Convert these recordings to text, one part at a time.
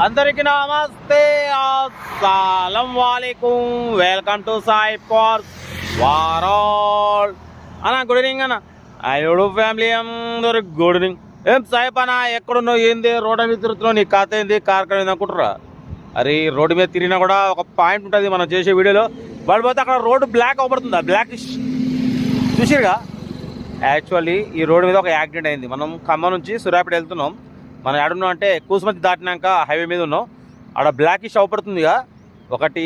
అందరికీ నమస్తే, అస్సలం వాలేకుం. వెల్కమ్ టు సాయి పార్క్ వారాల్ అన్న. గుడ్ ఈవినింగ్ అన్న. అయ్యోడు ఫ్యామిలీ అందరు గుడ్ ఈవినింగ్. ఏం సాయిప్ అన్న, ఎక్కడున్నావు? ఏంది రోడ్డు మీద తిరుగుతున్నావు? నీ కథ ఏంది? కార్యక్రమం ఏంది అనుకుంటారా? అరే రోడ్డు మీద తిరిగినా కూడా ఒక పాయింట్ ఉంటుంది మనం చేసే వీడియోలో. పడిపోతే అక్కడ రోడ్డు బ్లాక్ అవబడుతుంది. ఆ బ్లాక్ చూసిరుగా. యాక్చువల్లీ ఈ రోడ్డు మీద ఒక యాక్సిడెంట్ అయింది. మనం ఖమ్మం నుంచి సూర్యాపేట వెళ్తున్నాం. మనం ఎడున్నాం అంటే కూసుమతి దాటినాక హైవే మీద ఉన్నాం. ఆడ బ్లాకిష్ అవపడుతుందిగా. ఒకటి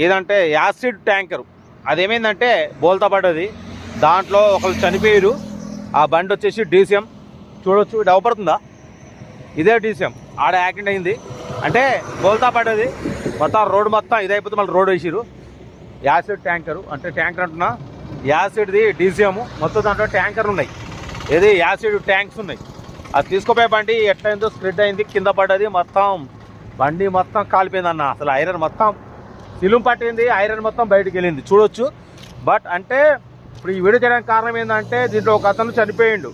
ఏదంటే యాసిడ్ ట్యాంకర్, అదేమైందంటే బోల్తా పడ్డది. దాంట్లో ఒకరు చనిపోయారు. ఆ బండి వచ్చేసి డీసీఎం. చూడొచ్చు, ఇది అవపడుతుందా? ఇదే డీసీఎం. ఆడ యాక్సిడెంట్ అయింది అంటే బోల్తా పడ్డది. మొత్తం రోడ్డు మొత్తం ఇదైపోతే మళ్ళీ రోడ్డు వేసిరు. యాసిడ్ ట్యాంకరు అంటే ట్యాంకర్ అంటున్నా, యాసిడ్ది డీసీఎం. మొత్తం దాంట్లో ట్యాంకర్లు ఉన్నాయి. ఏది యాసిడ్ ట్యాంక్స్ ఉన్నాయి. అది తీసుకుపోయే బండి ఎట్లయిందో స్ప్రెడ్ అయింది, కింద పడ్డది. మొత్తం బండి మొత్తం కాలిపోయింది అన్న. అసలు ఐరన్ మొత్తం సిలుం పట్టింది, ఐరన్ మొత్తం బయటకు వెళ్ళింది చూడొచ్చు. బట్ అంటే ఇప్పుడు ఈ వీడియో చేయడానికి కారణం ఏంటంటే దీంట్లో ఒక అతను చనిపోయిండు.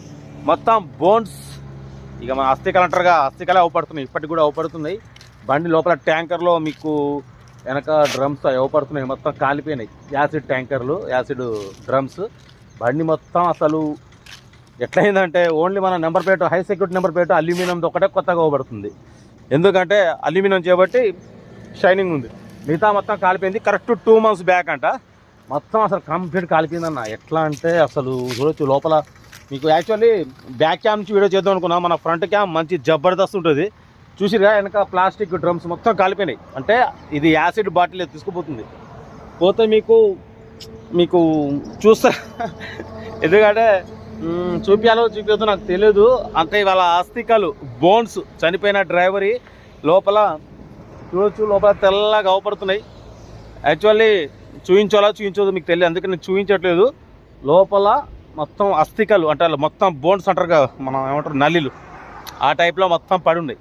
మొత్తం బోన్స్, ఇక మన అస్థికలు అంటారుగా, అస్థికలే అవపడుతున్నాయి. ఇప్పటికి కూడా అవపడుతున్నాయి. బండి లోపల ట్యాంకర్లో మీకు వెనక డ్రమ్స్ అవపడుతున్నాయి. మొత్తం కాలిపోయినాయి. యాసిడ్ ట్యాంకర్లు, యాసిడ్ డ్రమ్స్. బండి మొత్తం అసలు ఎట్లయిందంటే ఓన్లీ మన number plate, high security number plate అల్యూమినియంది ఒకటే కొత్తగా అవబడుతుంది. ఎందుకంటే అల్యూమినియం చేయబట్టి షైనింగ్ ఉంది. మిగతా మొత్తం కాలిపోయింది. కరెక్ట్ 2 months బ్యాక్ అంట. మొత్తం అసలు కంప్లీట్ కాలిపోయిందన్న. ఎట్లా అంటే అసలు చూడొచ్చు లోపల. మీకు యాక్చువల్లీ బ్యాక్ క్యామ్ నుంచి వీడియో చేద్దాం అనుకున్నా. మన ఫ్రంట్ క్యామ్ మంచి జబర్దస్త్ ఉంటుంది. చూసిరుగా వెనక ప్లాస్టిక్ డ్రమ్స్ మొత్తం కాలిపోయినాయి. అంటే ఇది యాసిడ్ బాటిల్ తీసుకుపోతుంది. పోతే మీకు చూస్తా ఎందుకంటే చూపించదో నాకు తెలియదు. అంటే ఇవాళ అస్థికలు, బోన్స్, చనిపోయిన డ్రైవరీ లోపల చూడొచ్చు. లోపల తెల్లగా అవపడుతున్నాయి. యాక్చువల్లీ చూపించదు మీకు తెలియదు, అందుకే నేను చూపించట్లేదు. లోపల మొత్తం అస్థికలు అంటే మొత్తం బోన్స్ అంటారుగా, మనం ఏమంటారు నల్లిలు, ఆ టైప్లో మొత్తం పడి ఉన్నాయి.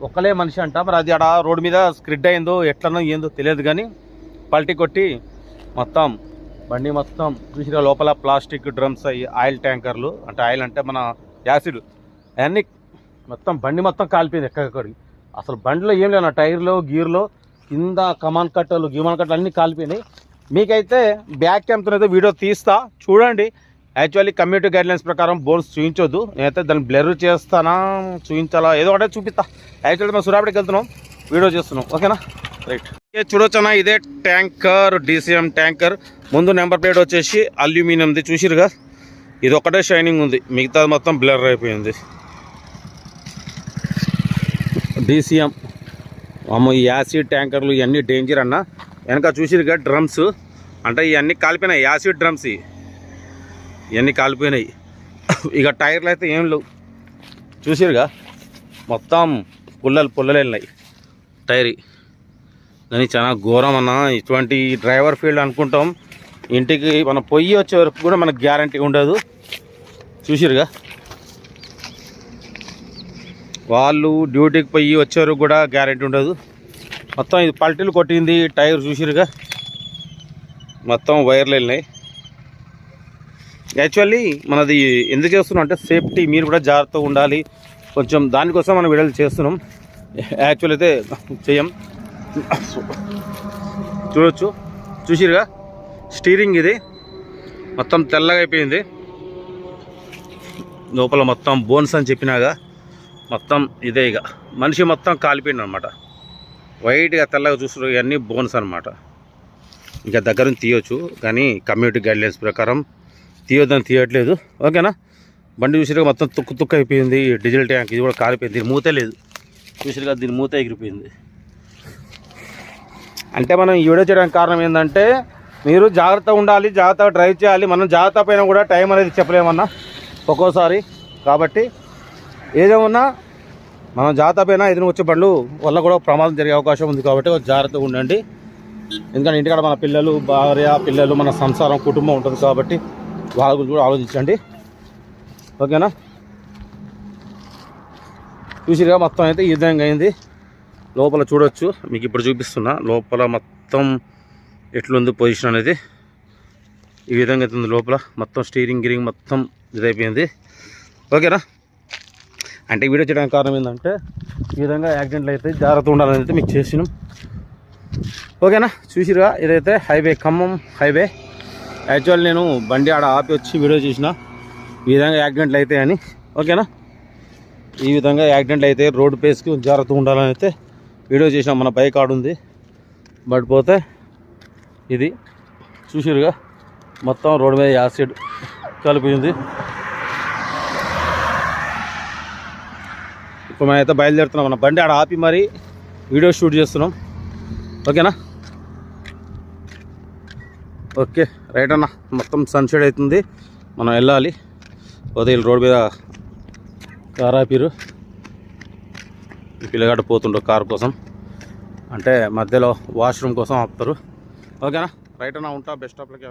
ఒక్కలే మనిషి అంట. మరి అది ఆడ రోడ్డు మీద స్క్రిడ్ అయిందో ఎట్లనో ఏందో తెలియదు, కానీ పల్టీ కొట్టి మొత్తం బండి మొత్తం చూసినా. లోపల ప్లాస్టిక్ డ్రమ్స్, ఆయిల్ ట్యాంకర్లు అంటే ఆయిల్ అంటే మన యాసిడ్, అవన్నీ మొత్తం బండి మొత్తం కాలిపోయింది ఎక్కడికి. అసలు బండిలో ఏం లేదు, టైర్లో, గీర్లో, కింద కమాన్ కట్టలు, అన్నీ కాలిపోయినాయి. మీకైతే బ్యాక్ క్యామ్తో అయితే వీడియో తీస్తా చూడండి. యాక్చువల్లీ కమ్యూనిటీ గైడ్లైన్స్ ప్రకారం బోన్స్ చూపించొద్దు. నేనైతే దాన్ని బ్లర్ చేస్తానా, చూపించాలా, ఏదో ఒకటే చూపిస్తా. యాక్చువల్లీ మేము సూర్యాపేటకి వెళ్తున్నాం, వీడియో చేస్తున్నాం. ఓకేనా, రైట్. చూడొచ్చన్నా, ఇదే ట్యాంకర్, డీసీఎం ట్యాంకర్. ముందు నెంబర్ ప్లేట్ వచ్చేసి అల్యూమినియంది చూసిరుగా. ఇది ఒకటే షైనింగ్ ఉంది, మిగతా మొత్తం బ్లర్ అయిపోయింది. డీసీఎం ఈ యాసిడ్ ట్యాంకర్లు ఇవన్నీ డేంజర్ అన్న. వెనక చూసిరుగా డ్రమ్స్ అంటే ఇవన్నీ కాలిపోయినాయి. యాసిడ్ డ్రమ్స్ ఇవన్నీ కాలిపోయినాయి. ఇక టైర్లు అయితే ఏం లేవు. చూసిరుగా మొత్తం పుల్లలు వెళ్ళినాయి టైర్. కానీ చాలా ఘోరం అన్న. ఇటువంటి డ్రైవర్ ఫీల్డ్ అనుకుంటాం, ఇంటికి మనం పొయ్యి వచ్చే వరకు కూడా మనకు గ్యారంటీ ఉండదు. చూసిరుగా వాళ్ళు డ్యూటీకి పొయ్యి వచ్చే వరకు కూడా గ్యారంటీ ఉండదు. మొత్తం ఇది పల్టీలు కొట్టింది టైర్. చూసిరుగా మొత్తం వైర్లు వెళ్ళినాయి. యాక్చువల్లీ మనది ఎందుకు చేస్తున్నాం అంటే సేఫ్టీ, మీరు కూడా జాగ్రత్తగా ఉండాలి కొంచెం. దానికోసం మనం వీడియోలు చేస్తున్నాం. యాక్చువల్ అయితే చెయ్యం. చూసిరుగా స్టీరింగ్ ఇది మొత్తం తెల్లగా అయిపోయింది. లోపల మొత్తం బోన్స్ అని చెప్పినాగా మొత్తం ఇదే. ఇక మనిషి మొత్తం కాలిపోయింది అనమాట. వైట్గా తెల్లగా చూస్తారు, ఇవన్నీ బోన్స్ అనమాట. ఇక దగ్గర నుంచి తీయొచ్చు, కానీ కమ్యూనిటీ గైడ్లైన్స్ ప్రకారం తీయొద్దని తీయట్లేదు. ఓకేనా. బండి చూసిరుగా మొత్తం తుక్కు అయిపోయింది. డీజిల్ ట్యాంక్ ఇది కూడా కాలిపోయింది. దీని మూతే లేదు. చూసిరుగా దీని మూత ఎగిరిపోయింది. అంటే మనం ఈ వీడియో చేయడానికి కారణం ఏంటంటే మీరు జాగ్రత్తగా ఉండాలి, జాగ్రత్తగా డ్రైవ్ చేయాలి. మనం జాగ్రత్త పైన కూడా టైం అనేది చెప్పలేమన్నా ఒక్కోసారి. కాబట్టి ఏదేమన్నా మనం జాగ్రత్త పైన ఎదురు వచ్చే బండ్లు వల్ల కూడా ప్రమాదం జరిగే అవకాశం ఉంది. కాబట్టి జాగ్రత్తగా ఉండండి. ఎందుకంటే ఇంటికాడ మన పిల్లలు, భార్య, పిల్లలు, మన సంసారం, కుటుంబం ఉంటుంది. కాబట్టి వాళ్ళ గురించి కూడా ఆలోచించండి. ఓకేనా. చూసిగా మొత్తం అయితే ఈ విధంగా అయింది. లోపల చూడొచ్చు, మీకు ఇప్పుడు చూపిస్తున్నా. లోపల మొత్తం ఎట్లుంది పొజిషన్ అనేది ఈ విధంగా అవుతుంది. లోపల మొత్తం స్టీరింగ్ గిరింగ్ మొత్తం ఇదైపోయింది. ఓకేనా. అంటే వీడియో చేయడానికి కారణం ఏంటంటే ఈ విధంగా యాక్సిడెంట్లు అయితే జాగ్రత్త ఉండాలని అయితే మీకు చేసినాం. ఓకేనా, చూసిరుగా ఇదైతే హైవే, ఖమ్మం హైవే. యాక్చువల్ నేను బండి ఆడ ఆపి వచ్చి వీడియో చేసిన ఈ విధంగా యాక్సిడెంట్లు అయితే అని. ఓకేనా, ఈ విధంగా యాక్సిడెంట్లు అయితే రోడ్డు పేస్కి జాగ్రత్తగా ఉండాలని అయితే వీడియో చేసినాం. మన బైక్ ఆడుంది బట్ పోతే ఇది చూసిరుగా మొత్తం రోడ్డు మీద యాసిడ్ కలిపింది. ఇప్పుడు మనం అయితే బయలుదేరుతున్నాం. మన బండి ఆడ ఆపి మరి వీడియో షూట్ చేస్తున్నాం. ఓకేనా, ఓకే రైట్ అన్న. మొత్తం సన్సెట్ అవుతుంది, మనం వెళ్ళాలి. పోతే వీళ్ళు రోడ్డు మీద కార్ ఆపిరు, ఈ పిల్లగాడు పోతుండ్రు కార్ కోసం, అంటే మధ్యలో వాష్రూమ్ కోసం ఆపుతారు. ఓకేనా రైట్ అన్న, ఉంటా. Best of luck.